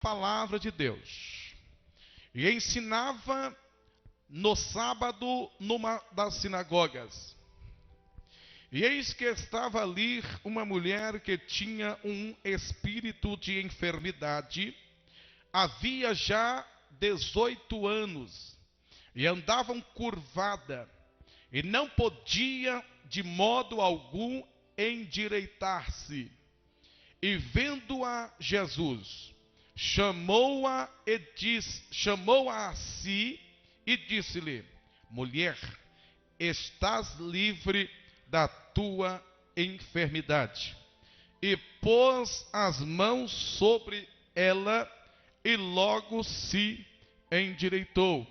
palavra de Deus e ensinava no sábado numa das sinagogas. E eis que estava ali uma mulher que tinha um espírito de enfermidade, havia já 18 anos, e andava curvada, e não podia de modo algum endireitar-se. E vendo-a Jesus, chamou-a a si e disse-lhe: mulher, estás livre da tua enfermidade. E pôs as mãos sobre ela, e logo se endireitou,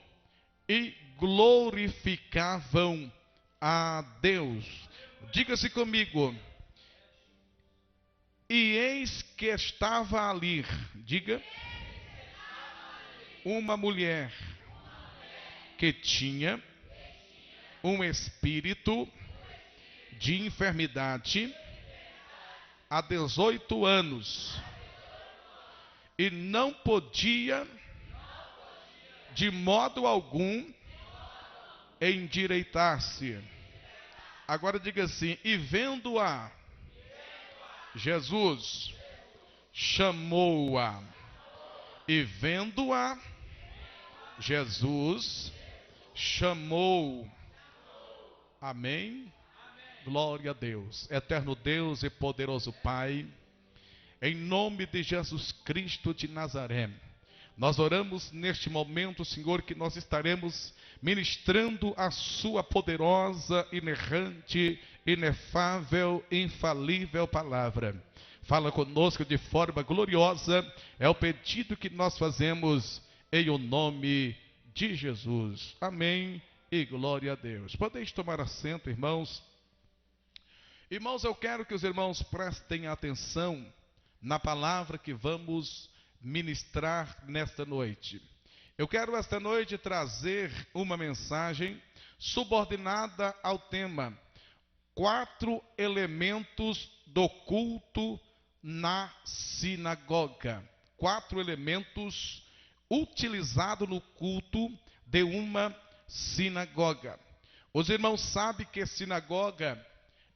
e glorificavam a Deus. Diga-se comigo. E eis que estava ali, diga, uma mulher que tinha um espírito de enfermidade há 18 anos, e não podia de modo algum endireitar-se. Agora diga assim: e vendo-a, Jesus chamou-a. E vendo-a, Jesus chamou. Amém? Glória a Deus. Eterno Deus e poderoso Pai, em nome de Jesus Cristo de Nazaré, nós oramos neste momento, Senhor, que nós estaremos ministrando a sua poderosa, inerrante, inefável, infalível palavra. Fala conosco de forma gloriosa, é o pedido que nós fazemos em o nome de Jesus. Amém e glória a Deus. Podeis tomar assento, irmãos. Irmãos, eu quero que os irmãos prestem atenção na palavra que vamos ministrar nesta noite. Eu quero esta noite trazer uma mensagem subordinada ao tema 4 elementos do culto na sinagoga. 4 elementos utilizados no culto de uma sinagoga. Os irmãos sabem que sinagoga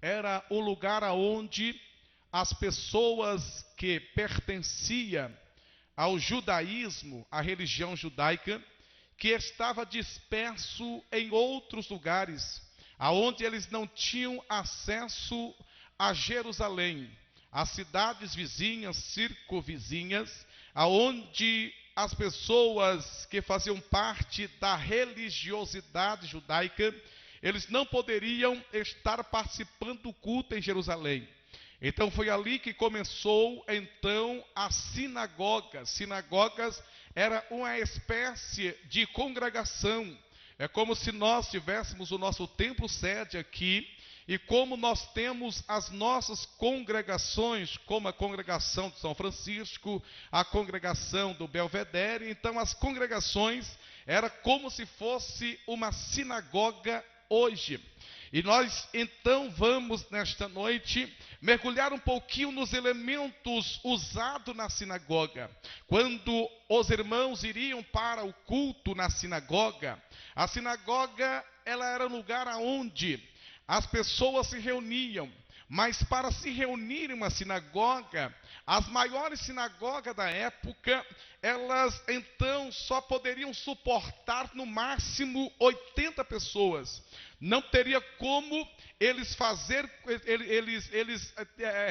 era o lugar aonde as pessoas que pertenciam ao judaísmo, à religião judaica, que estava disperso em outros lugares, aonde eles não tinham acesso a Jerusalém, as cidades vizinhas, circunvizinhas, aonde as pessoas que faziam parte da religiosidade judaica, eles não poderiam estar participando do culto em Jerusalém. Então foi ali que começou então a sinagoga. Sinagogas era uma espécie de congregação. É como se nós tivéssemos o nosso templo sede aqui, e como nós temos as nossas congregações, como a congregação de São Francisco, a congregação do Belvedere. Então as congregações era como se fosse uma sinagoga hoje. E nós então vamos nesta noite mergulhar um pouquinho nos elementos usados na sinagoga. Quando os irmãos iriam para o culto na sinagoga, a sinagoga ela era um lugar onde as pessoas se reuniam. Mas para se reunir em uma sinagoga, as maiores sinagogas da época, elas então só poderiam suportar no máximo 80 pessoas. Não teria como eles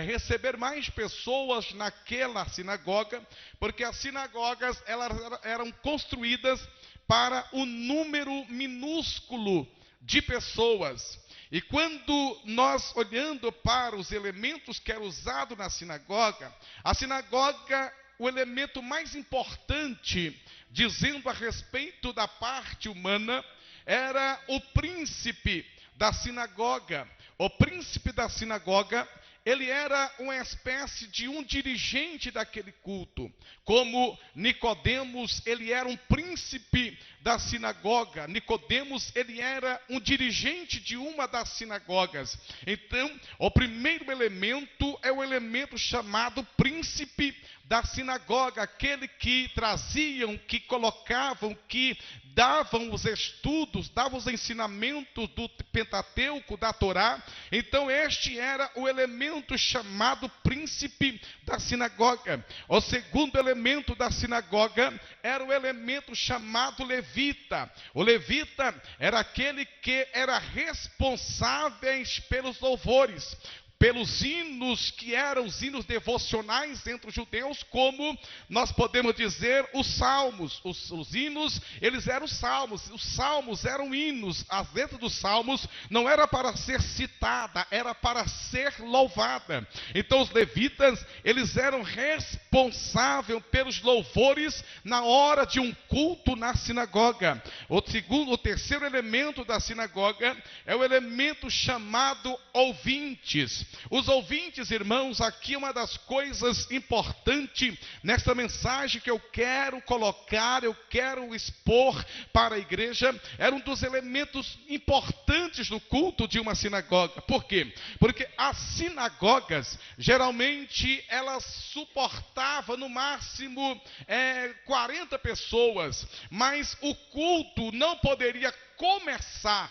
receber mais pessoas naquela sinagoga, porque as sinagogas elas eram construídas para um número minúsculo de pessoas. E quando nós olhando para os elementos que eram usados na sinagoga, a sinagoga, o elemento mais importante, dizendo a respeito da parte humana, era o príncipe da sinagoga. O príncipe da sinagoga, ele era uma espécie de um dirigente daquele culto. Como Nicodemos, ele era um príncipe da sinagoga. Nicodemos, ele era um dirigente de uma das sinagogas. Então, o primeiro elemento é o elemento chamado príncipe da sinagoga, aquele que traziam, que colocavam, que davam os estudos, davam os ensinamentos do Pentateuco, da Torá. Então este era o elemento chamado príncipe da sinagoga. O segundo elemento da sinagoga era o elemento chamado levita. O levita era aquele que era responsável pelos louvores, pelos hinos que eram os hinos devocionais entre os judeus, como nós podemos dizer os salmos. Os hinos, eles eram os salmos eram hinos. As letras dos salmos não era para ser citada, era para ser louvada. Então os levitas, eles eram responsáveis pelos louvores na hora de um culto na sinagoga. O terceiro elemento da sinagoga é o elemento chamado ouvintes. Os ouvintes, irmãos, aqui uma das coisas importantes nessa mensagem que eu quero colocar, eu quero expor para a igreja, era um dos elementos importantes no culto de uma sinagoga. Por quê? Porque as sinagogas, geralmente, elas suportavam no máximo 40 pessoas, mas o culto não poderia começar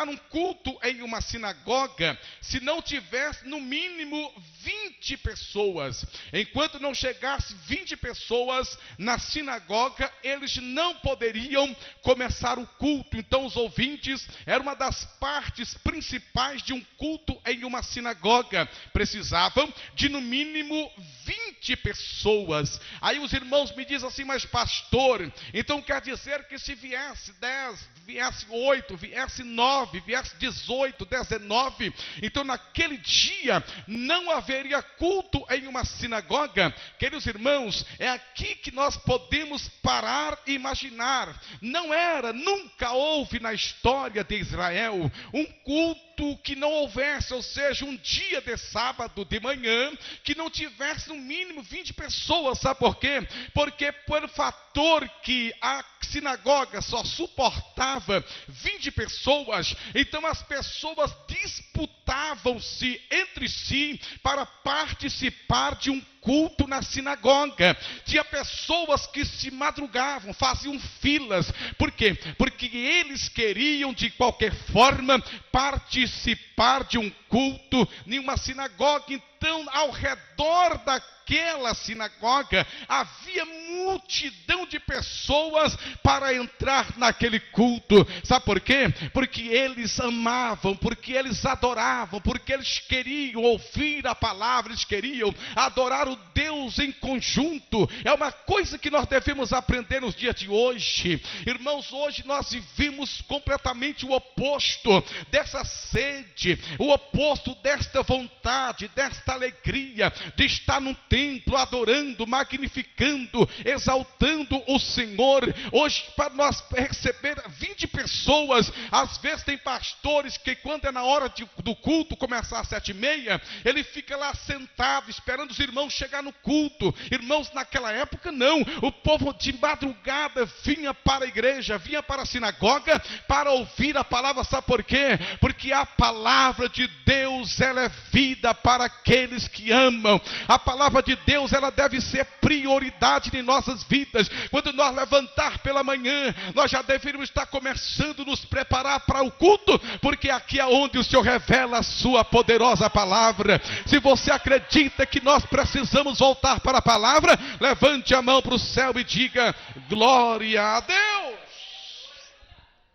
um culto em uma sinagoga se não tivesse no mínimo 20 pessoas. Enquanto não chegasse 20 pessoas na sinagoga, eles não poderiam começar o culto. Então os ouvintes eram uma das partes principais de um culto em uma sinagoga. Precisavam de no mínimo 20 pessoas. Aí os irmãos me dizem assim: mas pastor, então quer dizer que se viesse 10, viesse 8, viesse 9, viesse 18, 19, então naquele dia não haveria culto em uma sinagoga? Queridos irmãos, é aqui que nós podemos parar e imaginar. Nunca houve na história de Israel um culto que não houvesse, ou seja, um dia de sábado de manhã que não tivesse no mínimo 20 pessoas. Sabe por quê? Porque pelo fator que a sinagoga só suportava 20 pessoas, então as pessoas disputavam-se entre si para participar de um culto na sinagoga. Tinha pessoas que se madrugavam, faziam filas. Por quê? Porque eles queriam de qualquer forma participar de um culto em uma sinagoga. Então, ao redor daquela sinagoga havia multidão de pessoas para entrar naquele culto. Sabe por quê? Porque eles amavam, porque eles adoravam, porque eles queriam ouvir a palavra, eles queriam adorar o Deus em conjunto. É uma coisa que nós devemos aprender nos dias de hoje. Irmãos, hoje nós vivemos completamente o oposto dessa sede, o oposto desta vontade, desta alegria de estar num templo adorando, magnificando, exaltando o Senhor. Hoje, para nós receber 20 pessoas, às vezes tem pastores que quando é na hora do culto começar às 7h30, ele fica lá sentado esperando os irmãos chegar no culto. Irmãos, naquela época não, o povo de madrugada vinha para a igreja, vinha para a sinagoga para ouvir a palavra. Sabe por quê? Porque a palavra de Deus, ela é vida para aqueles que amam. A palavra de Deus, ela deve ser prioridade em nossas vidas. Quando nós levantar pela manhã, nós já deveríamos estar começando a nos preparar para o culto, porque aqui é onde o Senhor revela a sua poderosa palavra. Se você acredita que nós precisamos voltar para a palavra, levante a mão para o céu e diga: glória a Deus.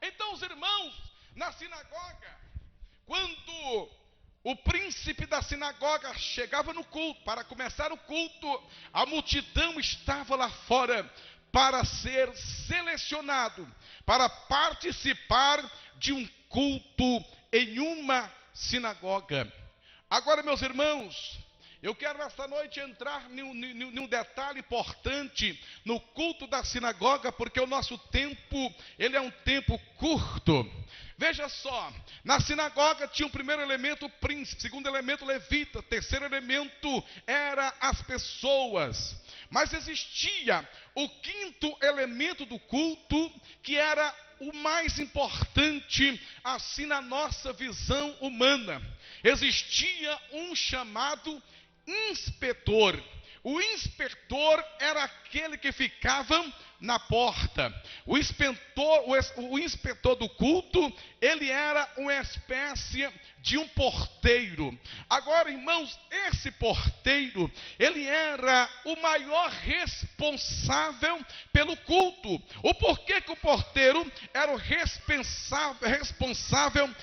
Então os irmãos, na sinagoga, quando o príncipe da sinagoga chegava no culto, para começar o culto, a multidão estava lá fora para ser selecionado, para participar de um culto em uma sinagoga. Agora, meus irmãos, Eu quero esta noite entrar num detalhe importante no culto da sinagoga, porque o nosso tempo, ele é um tempo curto. Veja só, na sinagoga tinha o primeiro elemento, o príncipe, segundo elemento, levita, terceiro elemento era as pessoas. Mas existia o quinto elemento do culto, que era o mais importante, assim na nossa visão humana. Existia um chamado inspetor. O inspetor era aquele que ficava na porta. O inspetor do culto, ele era uma espécie de um porteiro. Agora, irmãos, esse porteiro, ele era o maior responsável pelo culto. O porquê que o porteiro era o responsável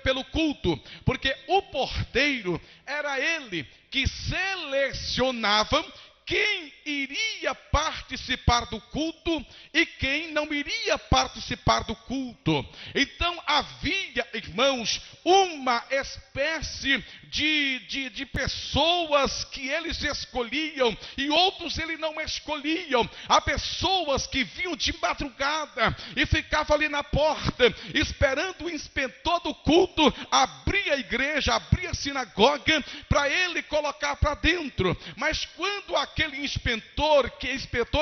pelo culto? Porque o porteiro era ele que selecionava quem iria participar do culto e quem não iria participar do culto. Então havia, irmãos, uma espécie de pessoas que eles escolhiam e outros eles não escolhiam. Há pessoas que vinham de madrugada e ficavam ali na porta esperando o inspetor do culto abrir a igreja, abrir a sinagoga para ele colocar para dentro. Mas quando aquele inspetor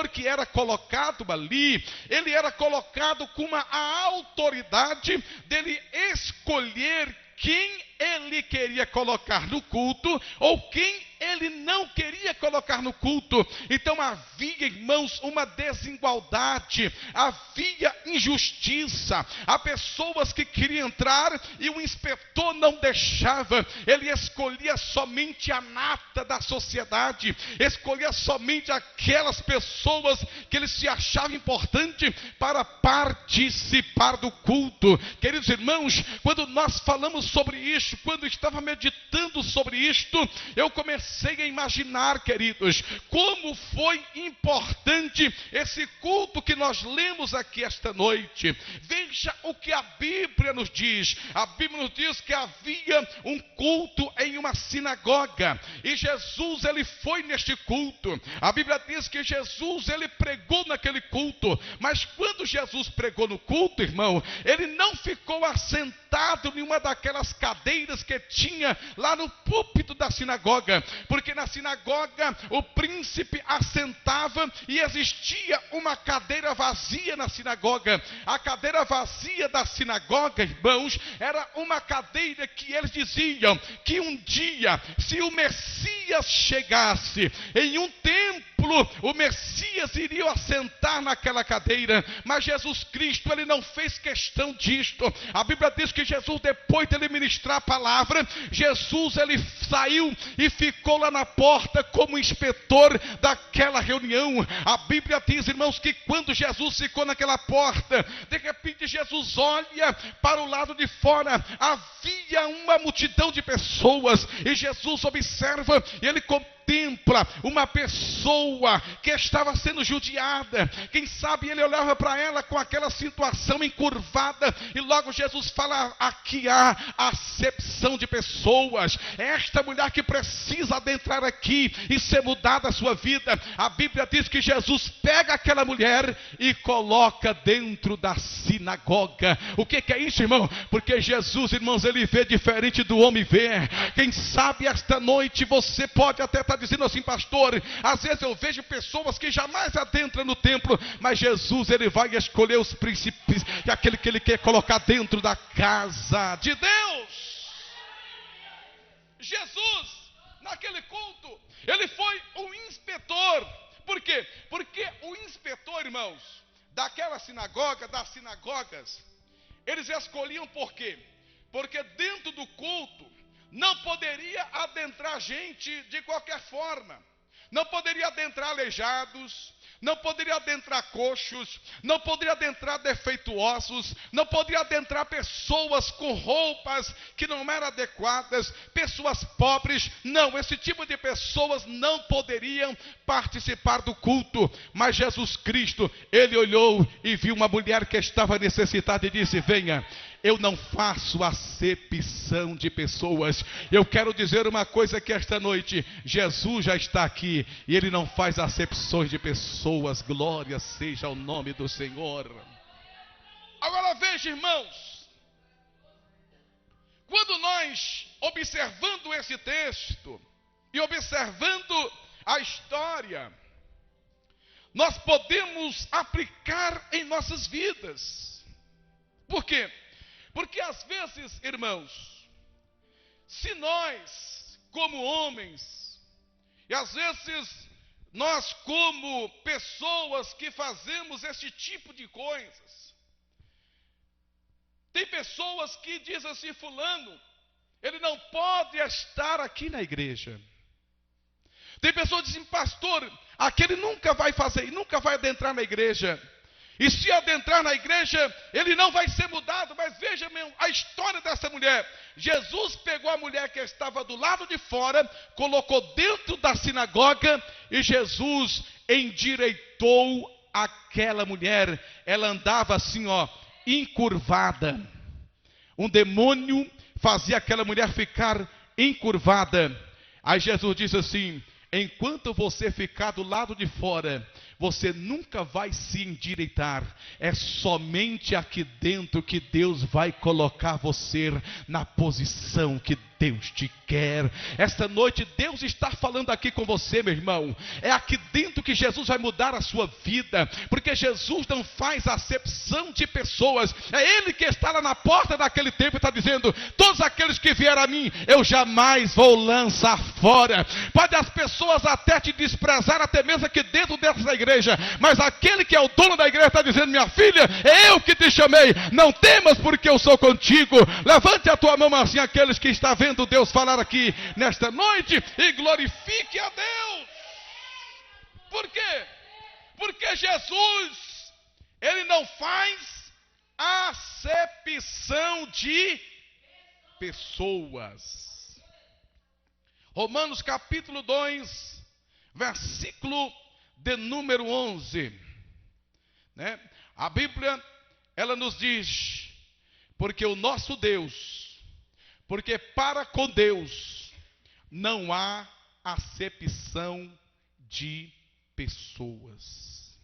que era colocado ali, ele era colocado com a autoridade dele escolher quem ele queria colocar no culto ou quem ele não queria colocar no culto. Então havia, irmãos, uma desigualdade, havia injustiça. Há pessoas que queriam entrar e o inspetor não deixava. Ele escolhia somente a nata da sociedade, escolhia somente aquelas pessoas que ele se achava importante para participar do culto. Queridos irmãos, quando nós falamos sobre isso, quando estava meditando sobre isto, eu comecei a imaginar, queridos, como foi importante esse culto que nós lemos aqui esta noite. Veja o que a Bíblia nos diz. A Bíblia nos diz que havia um culto em uma sinagoga e Jesus, ele foi neste culto. A Bíblia diz que Jesus, ele pregou naquele culto, mas quando Jesus pregou no culto, irmão, ele não ficou assentado em uma daquelas cadeiras que tinha lá no púlpito da sinagoga, porque na sinagoga o príncipe assentava e existia uma cadeira vazia na sinagoga. A cadeira vazia da sinagoga, irmãos, era uma cadeira que eles diziam que um dia, se o Messias chegasse, em um templo, o Messias iria assentar naquela cadeira. Mas Jesus Cristo, ele não fez questão disto. A Bíblia diz que Jesus, depois de ele ministrar a palavra, Jesus, ele saiu e ficou lá na porta como inspetor daquela reunião. A Bíblia diz, irmãos, que quando Jesus ficou naquela porta, de repente Jesus olha para o lado de fora, havia uma multidão de pessoas, e Jesus observa e ele contempla uma pessoa que estava sendo judiada. Quem sabe ele olhava para ela com aquela situação encurvada, e logo Jesus fala: aqui há acepção de pessoas, é esta mulher que precisa adentrar aqui e ser mudada a sua vida. A Bíblia diz que Jesus pega aquela mulher e coloca dentro da sinagoga. O que é isso, irmão? Porque Jesus, irmãos, ele vê diferente do homem vê. Quem sabe esta noite você pode até estar dizendo assim: pastor, às vezes eu vejo pessoas que jamais adentram no templo, mas Jesus, ele vai escolher os príncipes, e aquele que ele quer colocar dentro da casa de Deus. Jesus, naquele culto, ele foi o inspetor. Por quê? Porque o inspetor, irmãos, daquela sinagoga, das sinagogas, eles escolhiam por quê? Porque dentro do culto não poderia adentrar gente de qualquer forma. Não poderia adentrar aleijados, não poderia adentrar coxos, não poderia adentrar defeituosos, não poderia adentrar pessoas com roupas que não eram adequadas, pessoas pobres. Não, esse tipo de pessoas não poderiam participar do culto. Mas Jesus Cristo, ele olhou e viu uma mulher que estava necessitada e disse: venha. eu não faço acepção de pessoas. Eu quero dizer uma coisa aqui esta noite: Jesus já está aqui e Ele não faz acepções de pessoas. Glória seja ao nome do Senhor. Agora veja, irmãos, quando nós, observando esse texto e observando a história, nós podemos aplicar em nossas vidas. Por quê? Porque às vezes, irmãos, se nós, como homens, e às vezes nós, como pessoas que fazemos esse tipo de coisas, tem pessoas que dizem assim: fulano, ele não pode estar aqui na igreja. Tem pessoas que dizem: pastor, aquele nunca vai fazer, nunca vai adentrar na igreja. E se adentrar na igreja, ele não vai ser mudado. Mas veja, meu, a história dessa mulher. Jesus pegou a mulher que estava do lado de fora, colocou dentro da sinagoga, e Jesus endireitou aquela mulher. Ela andava assim, ó, encurvada. Um demônio fazia aquela mulher ficar encurvada. Aí Jesus disse assim: enquanto você ficar do lado de fora, você nunca vai se endireitar. É somente aqui dentro que Deus vai colocar você na posição que Deus te quer. Esta noite Deus está falando aqui com você, meu irmão. É aqui dentro que Jesus vai mudar a sua vida, porque Jesus não faz acepção de pessoas. É Ele que está lá na porta daquele templo e está dizendo: todos aqueles que vieram a mim, eu jamais vou lançar fora. Pode as pessoas até te desprezar, até mesmo aqui dentro dessa igreja, mas aquele que é o dono da igreja está dizendo: minha filha, é eu que te chamei, não temas, porque eu sou contigo. Levante a tua mão assim, aqueles que estão vendo Deus falar aqui nesta noite, e glorifique a Deus. Por quê? Porque Jesus, Ele não faz acepção de pessoas. Romanos capítulo 2, versículo de número 11, né? A Bíblia, ela nos diz: porque o nosso Deus, porque para com Deus não há acepção de pessoas.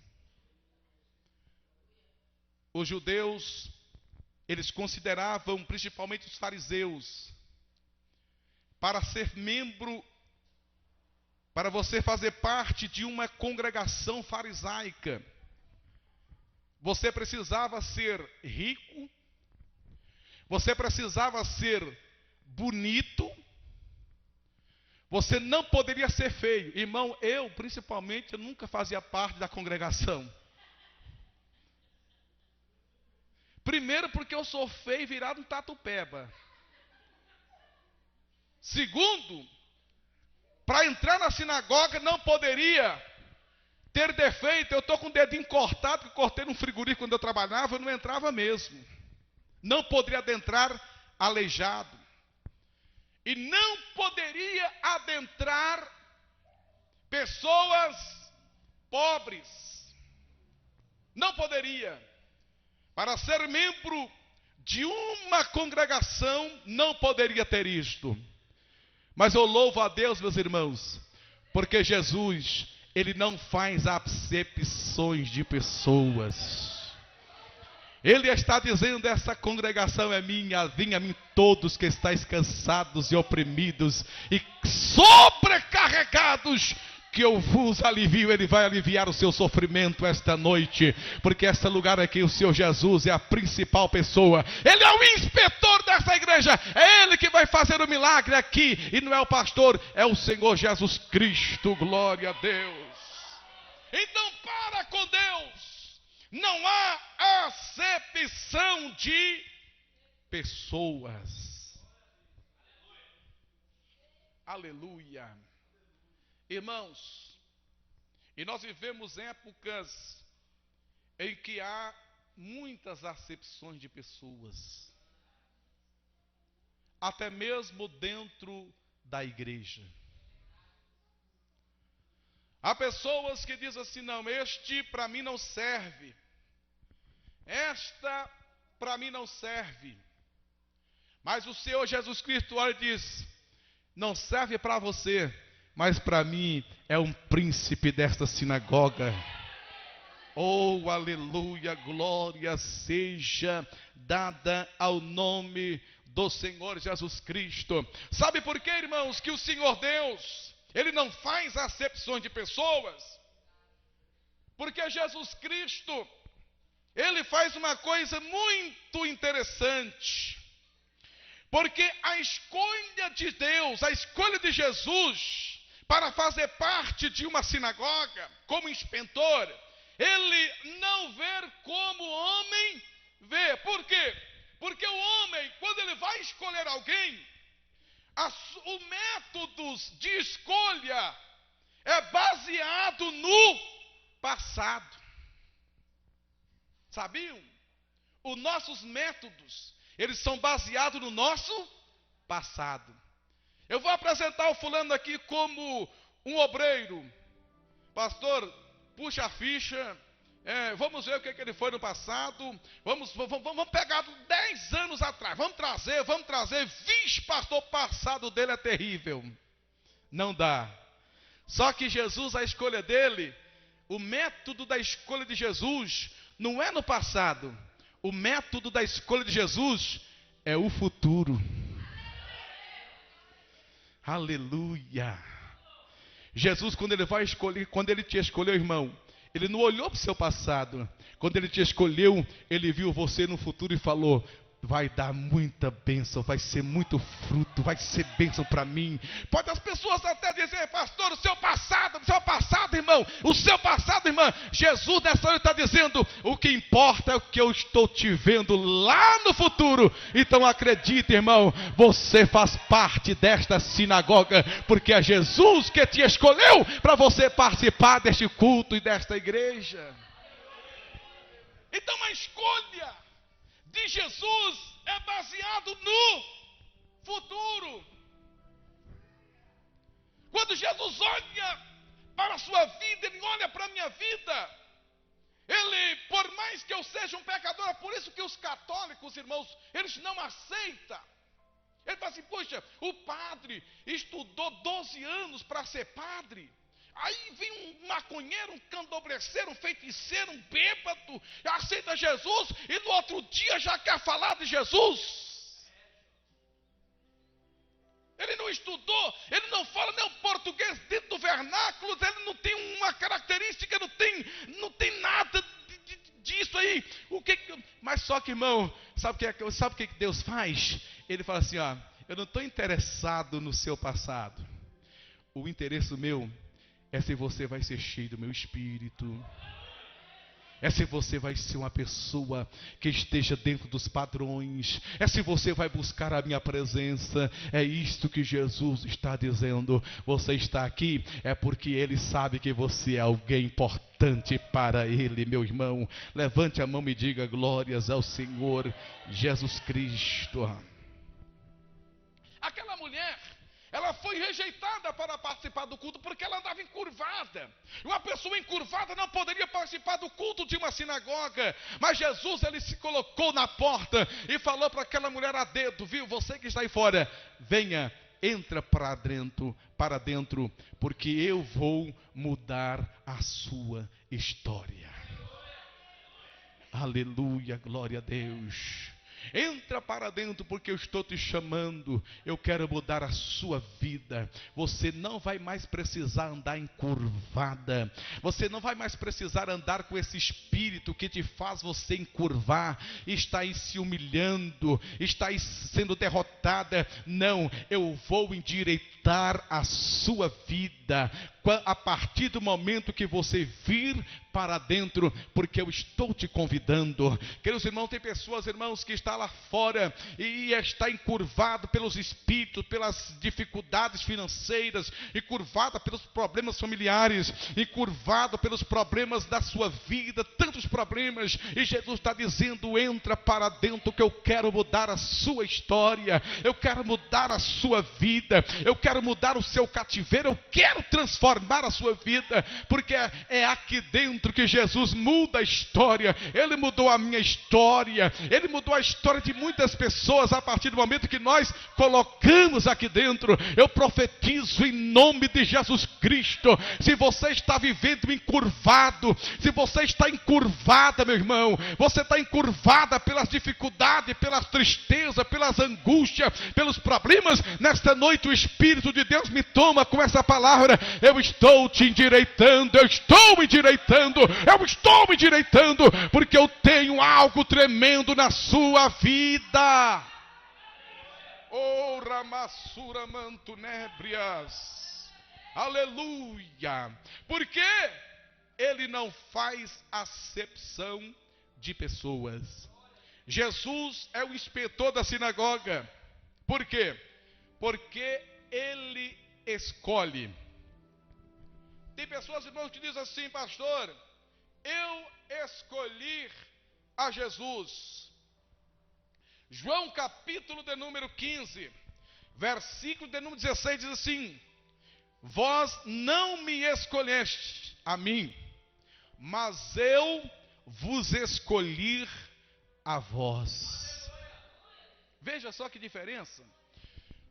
Os judeus, eles consideravam, principalmente os fariseus, para ser membro, para você fazer parte de uma congregação farisaica, você precisava ser rico, você precisava ser bonito, você não poderia ser feio. Irmão, principalmente, eu nunca fazia parte da congregação. Primeiro, porque eu sou feio virado um tatupeba. Segundo, para entrar na sinagoga não poderia ter defeito. Eu estou com o dedinho cortado, que eu cortei num frigorífico quando eu trabalhava, eu não entrava mesmo. Não poderia adentrar aleijado. E não poderia adentrar pessoas pobres. Não poderia. Para ser membro de uma congregação, não poderia ter isto. Mas eu louvo a Deus, meus irmãos, porque Jesus, Ele não faz acepções de pessoas. Ele está dizendo: essa congregação é minha, vinde a mim todos que estáis cansados e oprimidos e sobrecarregados, que eu vos alivio. Ele vai aliviar o seu sofrimento esta noite, porque este lugar aqui, o Senhor Jesus é a principal pessoa. Ele é o inspetor dessa igreja, é Ele que vai fazer o milagre aqui, e não é o pastor, é o Senhor Jesus Cristo. Glória a Deus. Então, para com Deus não há acepção de pessoas. Aleluia. Irmãos, e nós vivemos épocas em que há muitas acepções de pessoas, até mesmo dentro da igreja. Há pessoas que dizem assim: não, este para mim não serve, esta para mim não serve. Mas o Senhor Jesus Cristo olha e diz: não serve para você, mas para mim é um príncipe desta sinagoga. Oh, aleluia, glória seja dada ao nome do Senhor Jesus Cristo. Sabe por quê, irmãos, que o Senhor Deus, Ele não faz acepções de pessoas? Porque Jesus Cristo, Ele faz uma coisa muito interessante. Porque a escolha de Deus, a escolha de Jesus, para fazer parte de uma sinagoga, como inspetor, Ele não vê como o homem vê. Por quê? Porque o homem, quando ele vai escolher alguém, o método de escolha é baseado no passado. Sabiam? Os nossos métodos, eles são baseados no nosso passado. Eu vou apresentar o fulano aqui como um obreiro. Pastor, puxa a ficha. Vamos ver o que ele foi no passado. Vamos pegar 10 anos atrás. Vamos trazer. Vixe, pastor, o passado dele é terrível. Não dá. Só que Jesus, a escolha dele, o método da escolha de Jesus não é no passado. O método da escolha de Jesus é o futuro. Aleluia. Jesus, quando ele vai escolher, quando ele te escolheu, irmão, ele não olhou para o seu passado. Quando ele te escolheu, ele viu você no futuro e falou: vai dar muita bênção, vai ser muito fruto, vai ser bênção para mim. Pode as pessoas até dizer: pastor, o seu passado, irmão, o seu passado, irmã. Jesus nessa hora está dizendo: o que importa é o que eu estou te vendo lá no futuro. Então acredite, irmão, você faz parte desta sinagoga, porque é Jesus que te escolheu para você participar deste culto e desta igreja. Então a escolha de Jesus é baseado no futuro. Quando Jesus olha para a sua vida, Ele olha para a minha vida. Ele, por mais que eu seja um pecador, é por isso que os católicos, irmãos, eles não aceitam. Ele fala assim: poxa, o padre estudou 12 anos para ser padre. Aí vem um maconheiro, um candombleceiro, um feiticeiro, um bêbado, aceita Jesus e no outro dia já quer falar de Jesus. Ele não estudou, ele não fala nem o português dentro do vernáculo, ele não tem uma característica, não tem nada disso aí. Mas só que, irmão, sabe o que Deus faz? Ele fala assim: ó, eu não estou interessado no seu passado. O interesse meu é se você vai ser cheio do meu Espírito. É se você vai ser uma pessoa que esteja dentro dos padrões. É se você vai buscar a minha presença. É isto que Jesus está dizendo. Você está aqui é porque Ele sabe que você é alguém importante para Ele, meu irmão. Levante a mão e diga glórias ao Senhor Jesus Cristo. Aquela mulher, ela foi rejeitada para participar do culto porque ela andava encurvada. Uma pessoa encurvada não poderia participar do culto de uma sinagoga. Mas Jesus, Ele se colocou na porta e falou para aquela mulher a dedo: viu, você que está aí fora, venha, entra para dentro, porque eu vou mudar a sua história. Aleluia, glória a Deus. Entra para dentro, porque eu estou te chamando. Eu quero mudar a sua vida. Você não vai mais precisar andar encurvada. Você não vai mais precisar andar com esse espírito que te faz você encurvar. Está aí se humilhando, está aí sendo derrotada. Não, eu vou endireitar a sua vida a partir do momento que você vir para dentro, porque eu estou te convidando. Queridos irmãos, tem pessoas, irmãos, que estão lá fora e está encurvado pelos espíritos, pelas dificuldades financeiras, encurvado pelos problemas familiares, encurvado pelos problemas da sua vida, tantos problemas, e Jesus está dizendo: entra para dentro que eu quero mudar a sua história, eu quero mudar a sua vida, eu quero mudar o seu cativeiro, eu quero quero transformar a sua vida, porque é aqui dentro que Jesus muda a história. Ele mudou a minha história, Ele mudou a história de muitas pessoas a partir do momento que nós colocamos aqui dentro. Eu profetizo em nome de Jesus Cristo. Se você está vivendo encurvado, se você está encurvada, meu irmão, você está encurvada pelas dificuldades, pelas tristezas, pelas angústias, pelos problemas, nesta noite o Espírito de Deus me toma com essa palavra. Eu estou te endireitando, eu estou me endireitando, eu estou me endireitando, porque eu tenho algo tremendo na sua vida. Oh, Ramassura Mantunébrias. Aleluia. Porque Ele não faz acepção de pessoas. Jesus é o inspetor da sinagoga. Por quê? Porque Ele escolhe. Tem pessoas, irmãos, que dizem assim: pastor, eu escolhi a Jesus. João capítulo de número 15, versículo de número 16 diz assim: vós não me escolheste a mim, mas eu vos escolhi a vós. Veja só que diferença.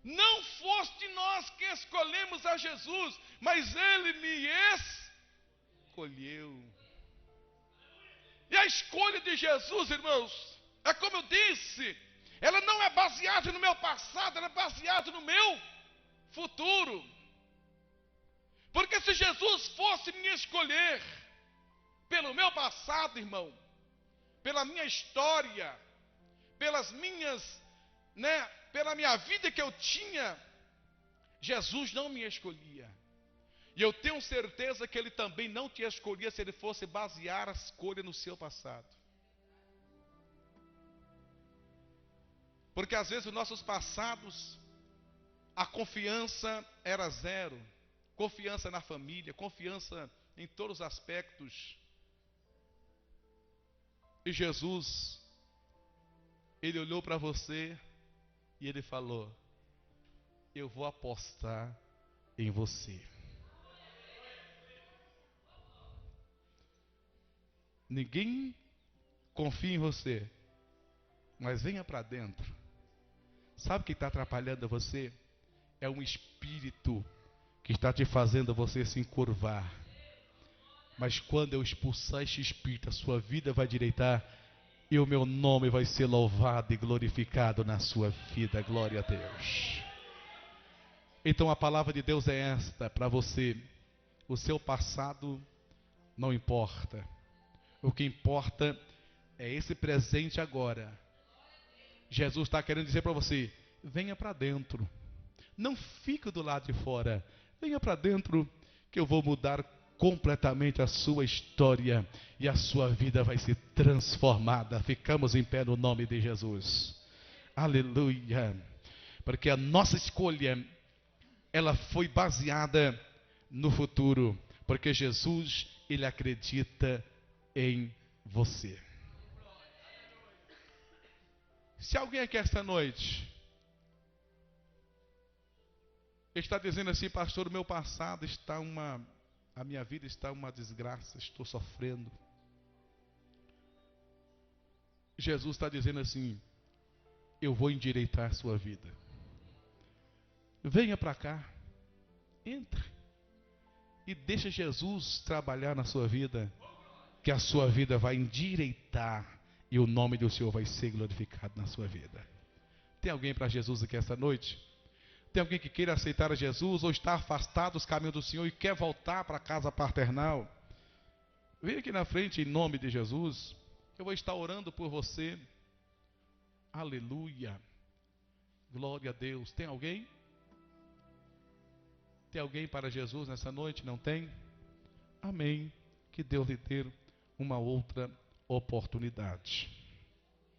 Não foste nós que escolhemos a Jesus, mas Ele me escolheu. E a escolha de Jesus, irmãos, é como eu disse, ela não é baseada no meu passado, ela é baseada no meu futuro. Porque se Jesus fosse me escolher pelo meu passado, irmão, pela minha história, pelas minhas, pela minha vida que eu tinha, Jesus não me escolhia. E eu tenho certeza que Ele também não te escolhia se Ele fosse basear a escolha no seu passado. Porque às vezes os nossos passados, a confiança era zero. Confiança na família, confiança em todos os aspectos. E Jesus, Ele olhou para você e Ele falou: eu vou apostar em você. Ninguém confia em você, mas venha para dentro. Sabe o que está atrapalhando você? É um espírito que está te fazendo você se encurvar. Mas quando eu expulsar este espírito, a sua vida vai direitar e o meu nome vai ser louvado e glorificado na sua vida. Glória a Deus. Então a palavra de Deus é esta para você: o seu passado não importa. O que importa é esse presente agora. Jesus está querendo dizer para você: venha para dentro. Não fique do lado de fora. Venha para dentro que eu vou mudar completamente a sua história e a sua vida vai ser transformada. Ficamos em pé no nome de Jesus. Aleluia. Porque a nossa escolha, ela foi baseada no futuro. Porque Jesus, Ele acredita em você. Se alguém aqui esta noite está dizendo assim: pastor, o meu passado está a minha vida está uma desgraça, estou sofrendo. Jesus está dizendo assim: eu vou endireitar a sua vida. Venha para cá, entre e deixa Jesus trabalhar na sua vida, que a sua vida vai endireitar e o nome do Senhor vai ser glorificado na sua vida. Tem alguém para Jesus aqui esta noite? Tem alguém que queira aceitar a Jesus ou está afastado dos caminhos do Senhor e quer voltar para a casa paternal? Vem aqui na frente em nome de Jesus. Eu vou estar orando por você. Aleluia. Glória a Deus. Tem alguém? Tem alguém para Jesus nessa noite? Não tem? Amém. Que Deus lhe dê uma outra oportunidade.